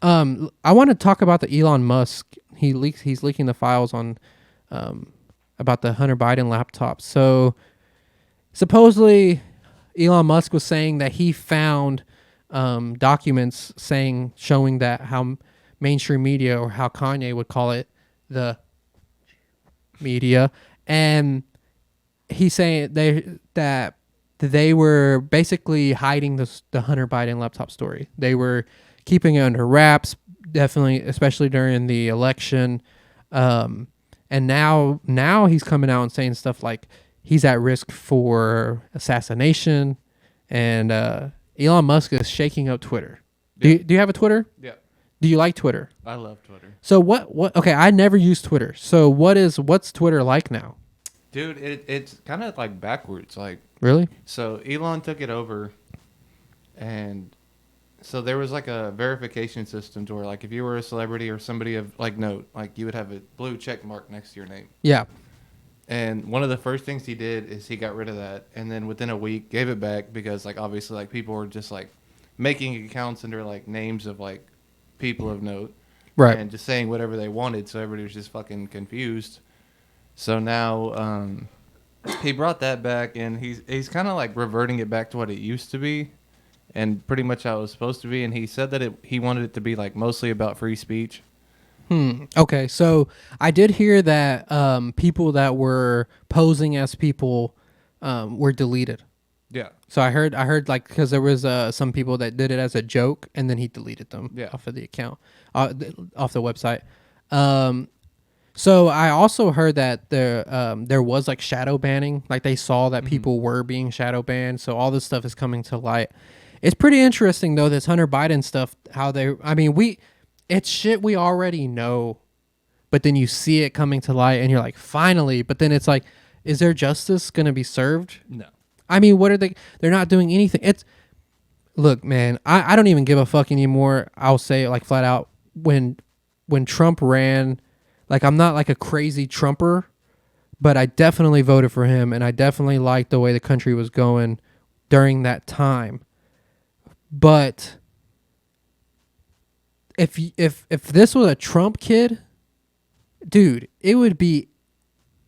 I want to talk about the Elon Musk. He's leaking the files on about the Hunter Biden laptop. So supposedly Elon Musk was saying that he found documents showing that how mainstream media, or how Kanye would call it, the media, and he's saying that they were basically hiding the Hunter Biden laptop story. They were keeping it under wraps, definitely, especially during the election. And now he's coming out and saying stuff like he's at risk for assassination, and Elon Musk is shaking up Twitter. Yeah. Do you have a Twitter? Yeah. Do you like Twitter? I love Twitter. So what? Okay, I never used Twitter. So what's Twitter like now? Dude, it's kind of like backwards. Like, Really? so Elon took it over, and so there was like a verification system to where, like, if you were a celebrity or somebody of like note, like, you would have a blue check mark next to your name. Yeah. And one of the first things he did is he got rid of that, and then within a week gave it back because, like, obviously, like, people were just like making accounts under like names of like people of note, Right. and just saying whatever they wanted, so everybody was just fucking confused. So now he brought that back, and he's kind of like reverting it back to what it used to be, and pretty much how it was supposed to be. And he said that he wanted it to be like mostly about free speech. Okay, so I did hear that people that were posing as people were deleted. Yeah, So I heard like, because there was some people that did it as a joke, and then he deleted them Yeah. off of the account, off the website. So I also heard that there was like shadow banning, like they saw that people were being shadow banned. So all this stuff is coming to light. It's pretty interesting though, this Hunter Biden stuff. It's shit we already know, but then you see it coming to light, and you're like, finally. But then it's like, is there justice gonna be served? no, I mean, what are they? They're not doing anything. Look, man. I don't even give a fuck anymore. I'll say it like flat out. When Trump ran, like, I'm not like a crazy Trumper, but I definitely voted for him, and I definitely liked the way the country was going during that time. But if this was a Trump kid, dude, it would be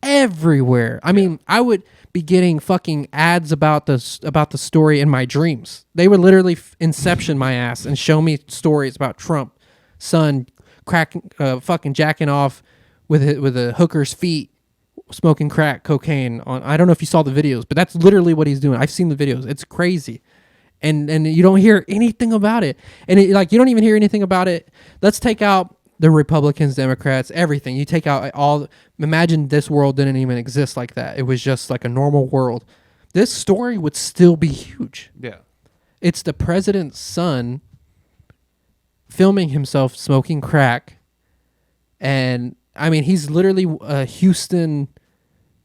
everywhere. I mean, I would be getting fucking ads about the story in my dreams. They would literally inception my ass and show me stories about Trump, son, cracking, fucking jacking off with a hooker's feet, smoking crack cocaine on. I don't know if you saw the videos, but that's literally what he's doing. I've seen the videos. It's crazy. And you don't hear anything about it. And like, you don't even hear anything about it. Let's take out the Republicans, Democrats, everything. You take out all. Imagine this world didn't even exist like that. It was just like a normal world. This story would still be huge. yeah, It's the president's son filming himself smoking crack. And I mean, he's literally a Houston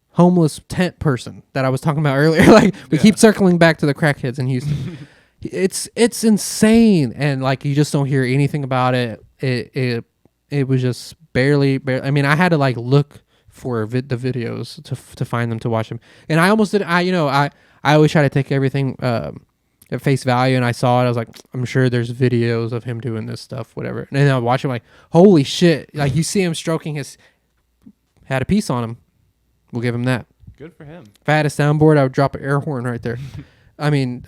homeless tent person that I was talking about earlier. Like, we keep circling back to the crackheads in Houston. It's insane, and like, you just don't hear anything about it. It was just barely. I mean, I had to like look for the videos to find them, to watch them, and I almost did. I always try to take everything at face value, and I saw it. I was like, I'm sure there's videos of him doing this stuff, whatever. And then I watch him, like, holy shit! Like, you see him stroking had a piece on him. We'll give him that. good for him. If I had a soundboard, I would drop an air horn right there. I mean,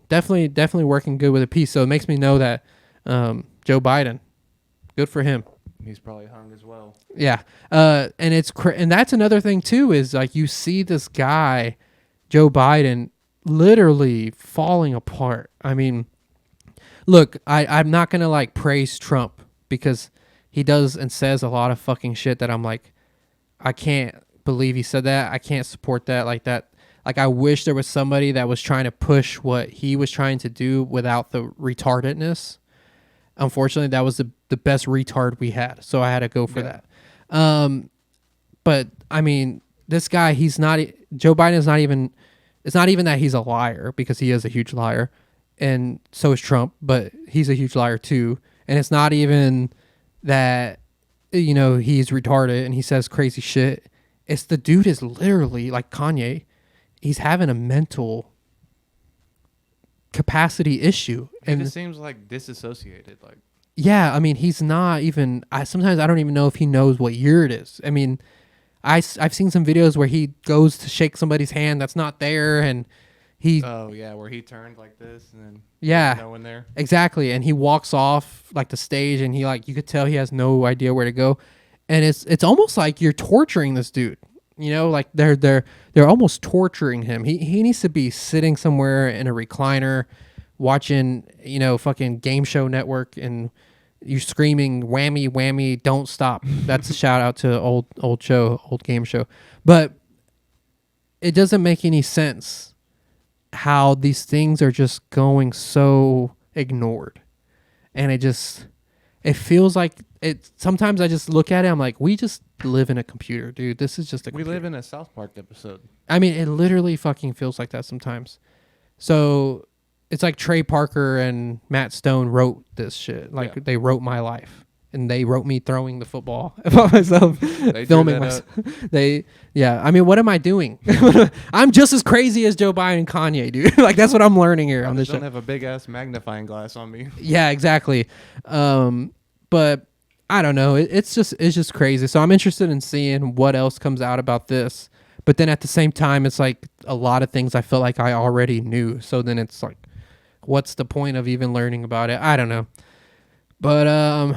definitely working good with a piece. So it makes me know that Joe Biden, good for him. He's probably hung as well. Yeah. And and that's another thing too, is like, you see this guy, Joe Biden, literally falling apart. I mean, look, I'm not gonna like praise Trump, because he does and says a lot of fucking shit that I'm like, I can't believe he said that. I can't support that like that. Like, I wish there was somebody that was trying to push what he was trying to do without the retardedness. Unfortunately, that was the best retard we had, so I had to go for that. But I mean, this guy, Joe Biden is not even. It's not even that he's a liar, because he is a huge liar, and so is Trump. But he's a huge liar too. And it's not even that, he's retarded and he says crazy shit. It's the dude is literally like Kanye. He's having a mental capacity issue, It and just seems like disassociated. Like, Yeah, I mean, he's not even. Sometimes I don't even know if he knows what year it is. I mean, I've seen some videos where he goes to shake somebody's hand that's not there, and he, Oh yeah, where he turned like this and then Yeah. there's no one there. exactly, and he walks off like the stage, and he like you could tell he has no idea where to go, and it's almost like you're torturing this dude. You know, like they're almost torturing him. He needs to be sitting somewhere in a recliner, watching fucking Game Show Network, and you screaming whammy whammy don't stop. That's a shout out to old game show, but it doesn't make any sense how these things are just going so ignored, and it feels like it. Sometimes I just look at it, I'm like, we just live in a computer, dude. This is just a We computer. live in a South Park episode. I mean, it literally fucking feels like that sometimes. So it's like Trey Parker and Matt Stone wrote this shit. Like Yeah. they wrote my life, and they wrote me throwing the football by myself, They filming drew myself. that Yeah. I mean, what am I doing? I'm just as crazy as Joe Biden and Kanye, dude. Like that's what I'm learning here I on this just don't show. have a big ass magnifying glass on me. Yeah, exactly. But I don't know. It's just crazy. So I'm interested in seeing what else comes out about this. But then at the same time, it's like a lot of things I feel like I already knew. So then it's like, what's the point of even learning about it? I don't know. But